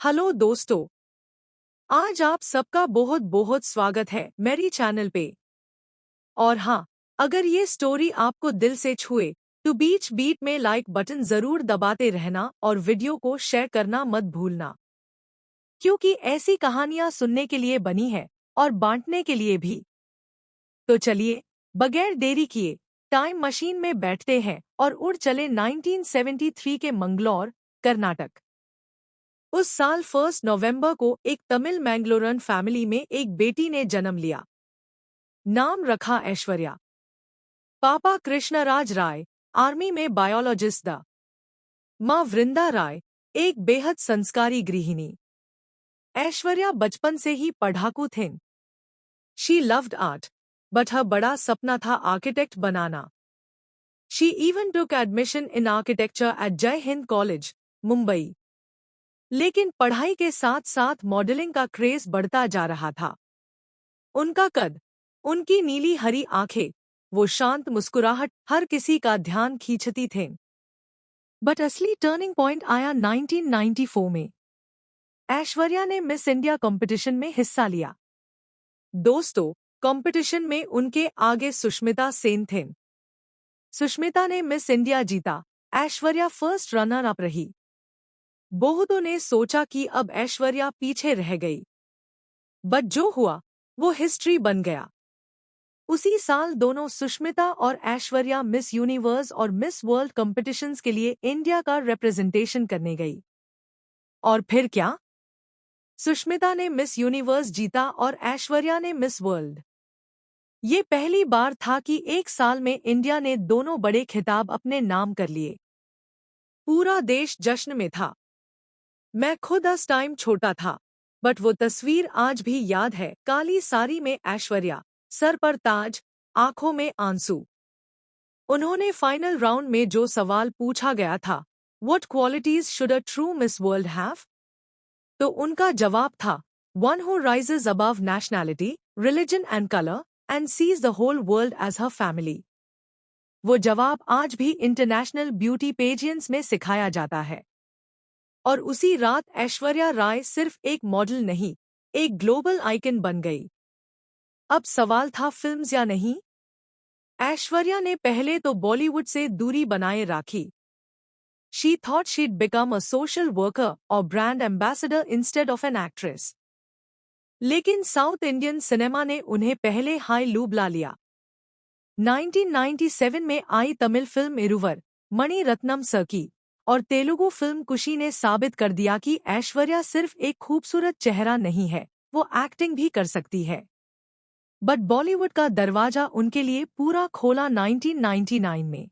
Hello दोस्तों। आज आप सबका बहुत बहुत स्वागत है मेरी चैनल पे। और हाँ, अगर ये स्टोरी आपको दिल से छुए तो बीच बीच में लाइक बटन जरूर दबाते रहना और वीडियो को शेयर करना मत भूलना, क्योंकि ऐसी कहानियां सुनने के लिए बनी है और बांटने के लिए भी। तो चलिए, बगैर देरी किए टाइम मशीन में बैठते हैं और उड़ चले 1973 के मंगलौर, कर्नाटक। उस साल 1 नवंबर को एक तमिल मैंगलोरन फैमिली में एक बेटी ने जन्म लिया। नाम रखा ऐश्वर्या। पापा कृष्णराज राय, आर्मी में बायोलॉजिस्ट द। माँ वृंदा राय, एक बेहद संस्कारी गृहिणी। ऐश्वर्या बचपन से ही पढ़ाकू थी। She loved art, but her बड़ा सपना था आर्किटेक्ट बनाना। She even took admission in architecture at Jai Hind college, Mumbai. लेकिन पढ़ाई के साथ साथ मॉडलिंग का क्रेज बढ़ता जा रहा था। उनका कद, उनकी नीली हरी आंखें, वो शांत मुस्कुराहट हर किसी का ध्यान खींचती थीं। बट असली टर्निंग पॉइंट आया 1994 में। ऐश्वर्या ने मिस इंडिया कंपटीशन में हिस्सा लिया। दोस्तों, कंपटीशन में उनके आगे सुष्मिता सेन थीं। सुष्मिता ने मिस इंडिया जीता, ऐश्वर्या फर्स्ट रनर अप रही। बहुतों ने सोचा कि अब ऐश्वर्या पीछे रह गई, बट जो हुआ वो हिस्ट्री बन गया। उसी साल दोनों सुष्मिता और ऐश्वर्या मिस यूनिवर्स और मिस वर्ल्ड कॉम्पिटिशन्स के लिए इंडिया का रिप्रेजेंटेशन करने गई। और फिर क्या? सुष्मिता ने मिस यूनिवर्स जीता और ऐश्वर्या ने मिस वर्ल्ड। ये पहली बार था कि एक साल में इंडिया ने दोनों बड़े खिताब अपने नाम कर लिए। पूरा देश जश्न में था। मैं खुद उस टाइम छोटा था, बट वो तस्वीर आज भी याद है। काली साड़ी में ऐश्वर्या, सर पर ताज, आंखों में आंसू। उन्होंने फाइनल राउंड में जो सवाल पूछा गया था, what qualities should a true Miss World have, तो उनका जवाब था, one who rises above nationality, religion and colour and sees the whole world as her family. वो जवाब आज भी इंटरनेशनल ब्यूटी पेजियंस में सिखाया जाता है। और उसी रात ऐश्वर्या राय सिर्फ एक मॉडल नहीं, एक ग्लोबल आइकन बन गई। अब सवाल था फिल्म्स या नहीं। ऐश्वर्या ने पहले तो बॉलीवुड से दूरी बनाए रखी। She thought she'd become a social worker और brand ambassador instead of an actress. लेकिन साउथ इंडियन सिनेमा ने उन्हें पहले हाई लू बुला लिया। 1997 में आई तमिल फिल्म इरुवर, मणि रत्नम सर और तेलुगु फिल्म कुशी ने साबित कर दिया कि ऐश्वर्या सिर्फ एक खूबसूरत चेहरा नहीं है, वो एक्टिंग भी कर सकती है। बट बॉलीवुड का दरवाजा उनके लिए पूरा खोला 1999 में।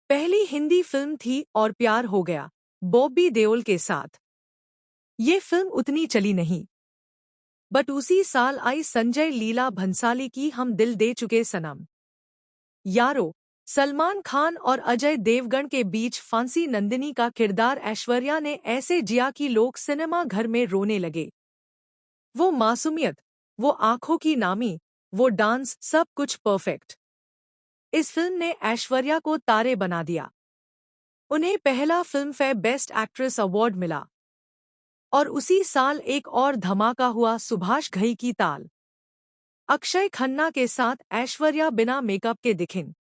पहली हिंदी फिल्म थी और प्यार हो गया, बॉबी देओल के साथ। ये फिल्म उतनी चली नहीं, बट उसी साल आई संजय लीला भंसाली की हम दिल दे चुके सनम। यारो, सलमान खान और अजय देवगन के बीच फांसी नंदिनी का किरदार ऐश्वर्या ने ऐसे जिया कि लोग सिनेमा घर में रोने लगे। वो मासूमियत, वो आंखों की नामी, वो डांस, सब कुछ परफेक्ट। इस फिल्म ने ऐश्वर्या को तारे बना दिया। उन्हें पहला फिल्मफेयर बेस्ट एक्ट्रेस अवार्ड मिला। और उसी साल एक और धमाका हुआ, सुभाष घई की ताल। अक्षय खन्ना के साथ ऐश्वर्या बिना मेकअप के दिखीं।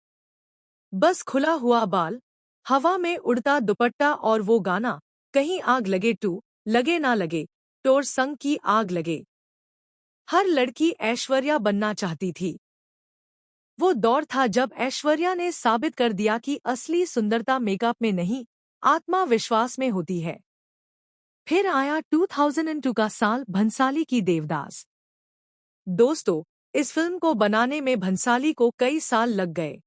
बस खुला हुआ बाल, हवा में उड़ता दुपट्टा और वो गाना, कहीं आग लगे टू, लगे ना लगे, टोर संग की आग लगे। हर लड़की ऐश्वर्या बनना चाहती थी। वो दौर था जब ऐश्वर्या ने साबित कर दिया कि असली सुंदरता मेकअप में नहीं, आत्मविश्वास में होती है। फिर आया 2002 का साल, भंसाली की देवदास। दोस्तों, इस फिल्म को बनाने में भंसाली को कई साल लग गए।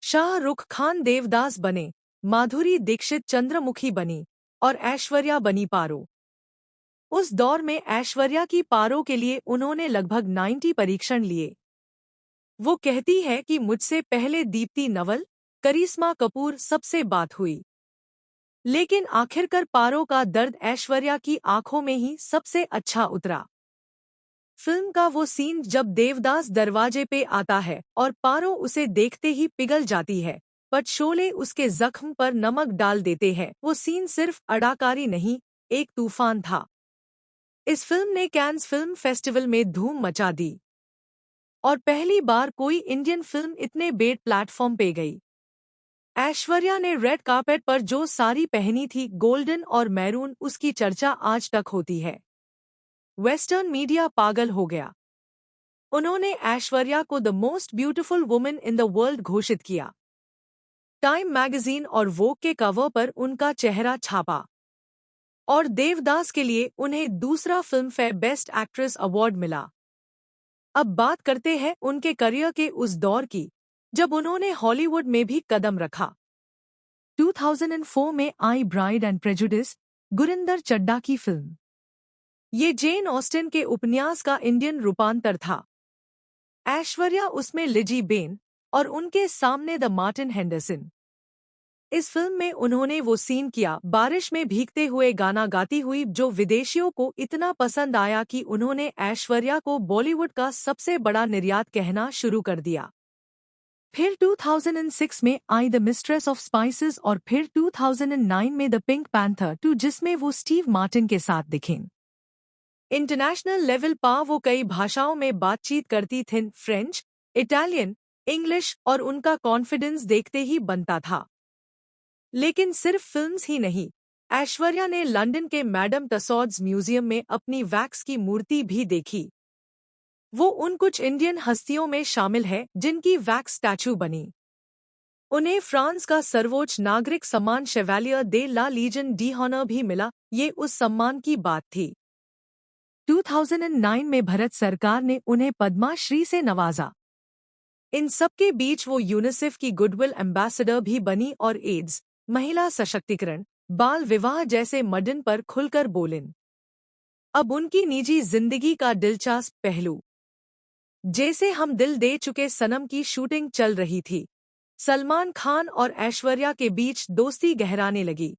शाहरुख खान देवदास बने, माधुरी दीक्षित चंद्रमुखी बनी और ऐश्वर्या बनी पारो। उस दौर में ऐश्वर्या की पारो के लिए उन्होंने लगभग 90 परीक्षण लिए। वो कहती है कि मुझसे पहले दीप्ति नवल, करिश्मा कपूर सबसे बात हुई, लेकिन आखिरकार पारो का दर्द ऐश्वर्या की आंखों में ही सबसे अच्छा उतरा। फिल्म का वो सीन जब देवदास दरवाजे पे आता है और पारो उसे देखते ही पिघल जाती है, बट शोले उसके जख्म पर नमक डाल देते हैं। वो सीन सिर्फ अदाकारी नहीं, एक तूफान था। इस फिल्म ने कैन्स फिल्म फेस्टिवल में धूम मचा दी और पहली बार कोई इंडियन फिल्म इतने बेड प्लेटफॉर्म पे गई। ऐश्वर्या ने रेड कार्पेट पर जो साड़ी पहनी थी, गोल्डन और मैरून, उसकी चर्चा आज तक होती है। वेस्टर्न मीडिया पागल हो गया। उन्होंने ऐश्वर्या को the most beautiful woman in the world घोषित किया। टाइम मैगजीन और वोग के कवर पर उनका चेहरा छापा और देवदास के लिए उन्हें दूसरा फिल्मफेयर बेस्ट एक्ट्रेस अवार्ड मिला। अब बात करते हैं उनके करियर के उस दौर की जब उन्होंने हॉलीवुड में भी कदम रखा। 2004 में आई Bride and Prejudice, Gurinder Chadha की फिल्म। ये जेन ऑस्टिन के उपन्यास का इंडियन रूपांतर था। ऐश्वर्या उसमें लिजी बेन और उनके सामने द मार्टिन हेंडरसन। इस फिल्म में उन्होंने वो सीन किया, बारिश में भीगते हुए गाना गाती हुई, जो विदेशियों को इतना पसंद आया कि उन्होंने ऐश्वर्या को बॉलीवुड का सबसे बड़ा निर्यात कहना शुरू कर दिया। फिर 2006 में I the mistress of spices और फिर 2009 में द पिंक पैंथर 2, जिसमें वो स्टीव मार्टिन के साथ दिखें। इंटरनेशनल लेवल पा वो कई भाषाओं में बातचीत करती थीं, फ्रेंच, इटालियन, इंग्लिश, और उनका कॉन्फिडेंस देखते ही बनता था। लेकिन सिर्फ फिल्म्स ही नहीं, ऐश्वर्या ने लंदन के मैडम टसॉड्स म्यूजियम में अपनी वैक्स की मूर्ति भी देखी। वो उन कुछ इंडियन हस्तियों में शामिल है जिनकी वैक्स स्टैचू बनी। उन्हें फ्रांस का सर्वोच्च नागरिक सम्मान शेवालियर दे ला लीजन डी ऑनर भी मिला। ये उस सम्मान की बात थी। 2009 में भारत सरकार ने उन्हें पद्माश्री से नवाजा। इन सबके बीच वो यूनिसेफ की गुडविल एम्बेसडर भी बनी और एड्स, महिला सशक्तिकरण, बाल विवाह जैसे मड्डन पर खुलकर बोलें। अब उनकी निजी जिंदगी का दिलचस्प पहलू। जैसे हम दिल दे चुके सनम की शूटिंग चल रही थी, सलमान खान और ऐश्वर्या के बीच दोस्ती गहराने लगी।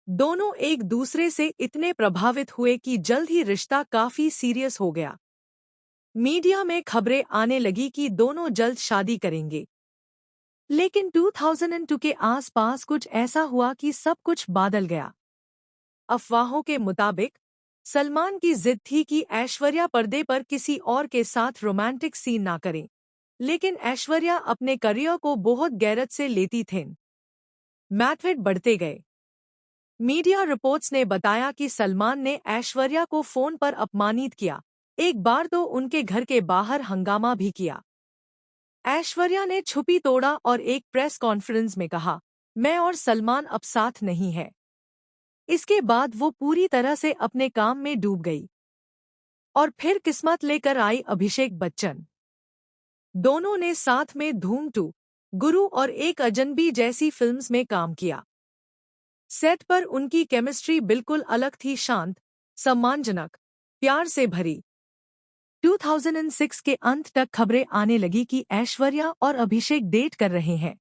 दोनों एक दूसरे से इतने प्रभावित हुए कि जल्द ही रिश्ता काफी सीरियस हो गया। मीडिया में खबरें आने लगी कि दोनों जल्द शादी करेंगे। लेकिन 2002 के आसपास कुछ ऐसा हुआ कि सब कुछ बदल गया। अफवाहों के मुताबिक सलमान की जिद थी कि ऐश्वर्या पर्दे पर किसी और के साथ रोमांटिक सीन ना करें, लेकिन ऐश्वर्या अपने करियर को बहुत गैरत से लेती थीं। मैथवेड बढ़ते गए। मीडिया रिपोर्ट्स ने बताया कि सलमान ने ऐश्वर्या को फोन पर अपमानित किया, एक बार तो उनके घर के बाहर हंगामा भी किया। ऐश्वर्या ने छुपी तोड़ा और एक प्रेस कॉन्फ्रेंस में कहा, मैं और सलमान अब साथ नहीं है। इसके बाद वो पूरी तरह से अपने काम में डूब गई। और फिर किस्मत लेकर आई अभिषेक बच्चन। दोनों ने साथ में धूम 2, गुरु और एक अजनबी जैसी फिल्म्स में काम किया। सेट पर उनकी केमिस्ट्री बिल्कुल अलग थी, शांत, सम्मानजनक, प्यार से भरी। 2006 के अंत तक खबरें आने लगी कि ऐश्वर्या और अभिषेक डेट कर रहे हैं।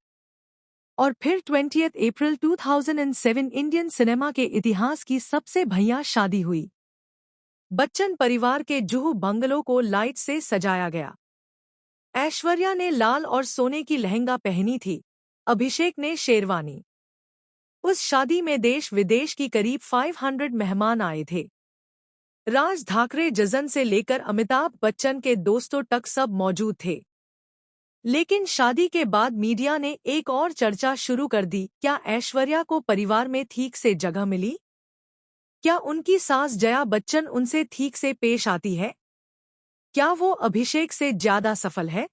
और फिर 20 अप्रैल 2007 इंडियन सिनेमा के इतिहास की सबसे भव्य शादी हुई। बच्चन परिवार के जुहू बंगलो को लाइट से सजाया गया। ऐश्वर्या ने लाल और सोने की लहंगा पहनी थी, अभिषेक ने शेरवानी। उस शादी में देश विदेश की करीब 500 मेहमान आए थे। राज ठाकरे जजन से लेकर अमिताभ बच्चन के दोस्तों तक सब मौजूद थे। लेकिन शादी के बाद मीडिया ने एक और चर्चा शुरू कर दी, क्या ऐश्वर्या को परिवार में ठीक से जगह मिली? क्या उनकी सास जया बच्चन उनसे ठीक से पेश आती है? क्या वो अभिषेक से ज्यादा सफल है?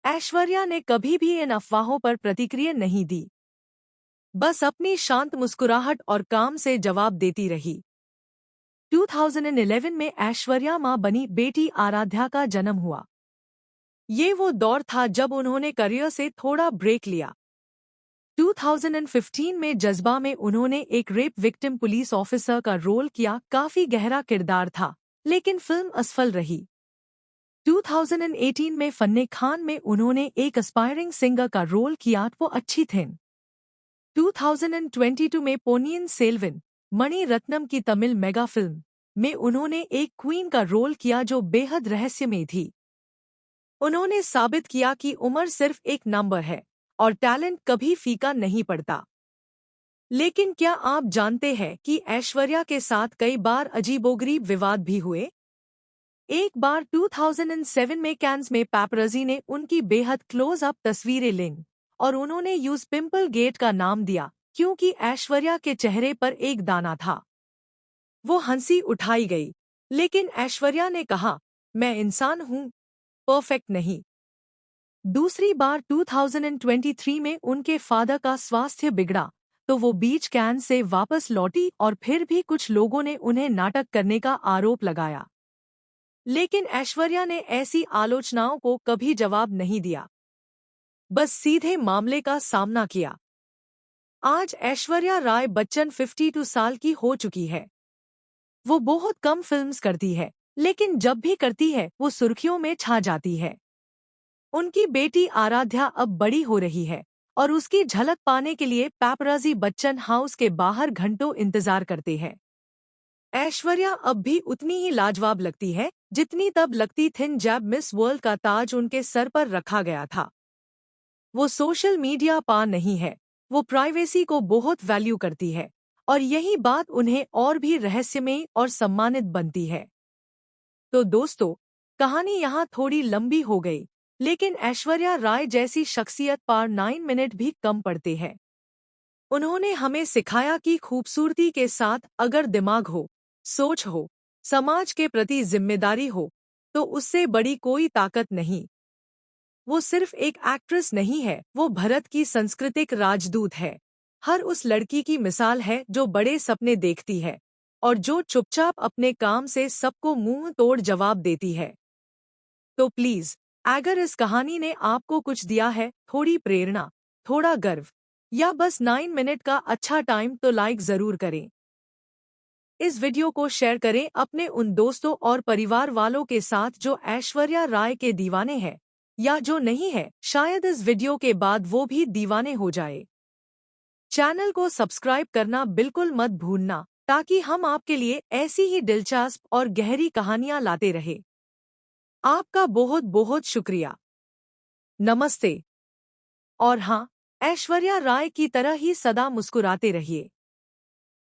ऐश्वर्या ने कभी भी इन अफवाहों पर प्रतिक्रिया नहीं दी, बस अपनी शांत मुस्कुराहट और काम से जवाब देती रही। 2011 में ऐश्वर्या मां बनी, बेटी आराध्या का जन्म हुआ। ये वो दौर था जब उन्होंने करियर से थोड़ा ब्रेक लिया। 2015 में जज्बा में उन्होंने एक रेप विक्टिम पुलिस ऑफिसर का रोल किया, काफी गहरा किरदार था, लेकिन फिल्म असफल रही। 2018 में फन्ने खान में उन्होंने एक एस्पायरिंग सिंगर का रोल किया, वो अच्छी थीं। 2022 में पोनियन सेल्वन, मणि रत्नम की तमिल मेगा फिल्म में उन्होंने एक क्वीन का रोल किया जो बेहद रहस्यमय थी। उन्होंने साबित किया कि उम्र सिर्फ एक नंबर है और टैलेंट कभी फीका नहीं पड़ता। लेकिन क्या आप जानते हैं कि ऐश्वर्या के साथ कई बार अजीबोगरीब विवाद भी हुए? एक बार 2007 में कैन्स में पैपरजी ने उनकी बेहद क्लोज अप तस्वीरें लीं और उन्होंने यूज पिंपल गेट का नाम दिया क्योंकि ऐश्वर्या के चेहरे पर एक दाना था। वो हंसी उठाई गई, लेकिन ऐश्वर्या ने कहा, मैं इंसान हूँ, परफेक्ट नहीं। दूसरी बार 2023 में उनके फादर का स्वास्थ्य बिगड़ा तो वो बीच कैन से वापस लौटी और फिर भी कुछ लोगों ने उन्हें नाटक करने का आरोप लगाया। लेकिन ऐश्वर्या ने ऐसी आलोचनाओं को कभी जवाब नहीं दिया, बस सीधे मामले का सामना किया। आज ऐश्वर्या राय बच्चन 52 साल की हो चुकी है। वो बहुत कम फिल्म्स करती है, लेकिन जब भी करती है वो सुर्खियों में छा जाती है। उनकी बेटी आराध्या अब बड़ी हो रही है और उसकी झलक पाने के लिए पैपराजी बच्चन हाउस के बाहर घंटों इंतजार करते हैं। ऐश्वर्या अब भी उतनी ही लाजवाब लगती है जितनी तब लगती थी जब मिस वर्ल्ड का ताज उनके सर पर रखा गया था। वो सोशल मीडिया पा नहीं है, वो प्राइवेसी को बहुत वैल्यू करती है और यही बात उन्हें और भी रहस्यमय और सम्मानित बनती है। तो दोस्तों, कहानी यहाँ थोड़ी लंबी हो गई, लेकिन ऐश्वर्या राय जैसी शख्सियत पर 9 मिनट भी कम पड़ते हैं। उन्होंने हमें सिखाया कि खूबसूरती के साथ अगर दिमाग हो, सोच हो, समाज के प्रति जिम्मेदारी हो, तो उससे बड़ी कोई ताकत नहीं। वो सिर्फ एक एक्ट्रेस नहीं है, वो भारत की सांस्कृतिक राजदूत है। हर उस लड़की की मिसाल है जो बड़े सपने देखती है और जो चुपचाप अपने काम से सबको मुंह तोड़ जवाब देती है। तो प्लीज, अगर इस कहानी ने आपको कुछ दिया है, थोड़ी प्रेरणा, थोड़ा गर्व या बस 9 मिनट का अच्छा टाइम, तो लाइक जरूर करें। इस वीडियो को शेयर करें अपने उन दोस्तों और परिवार वालों के साथ जो ऐश्वर्या राय के दीवाने हैं या जो नहीं है, शायद इस वीडियो के बाद वो भी दीवाने हो जाए। चैनल को सब्सक्राइब करना बिल्कुल मत भूलना ताकि हम आपके लिए ऐसी ही दिलचस्प और गहरी कहानियां लाते रहे। आपका बहुत बहुत शुक्रिया। नमस्ते। और हाँ, ऐश्वर्या राय की तरह ही सदा मुस्कुराते रहिए।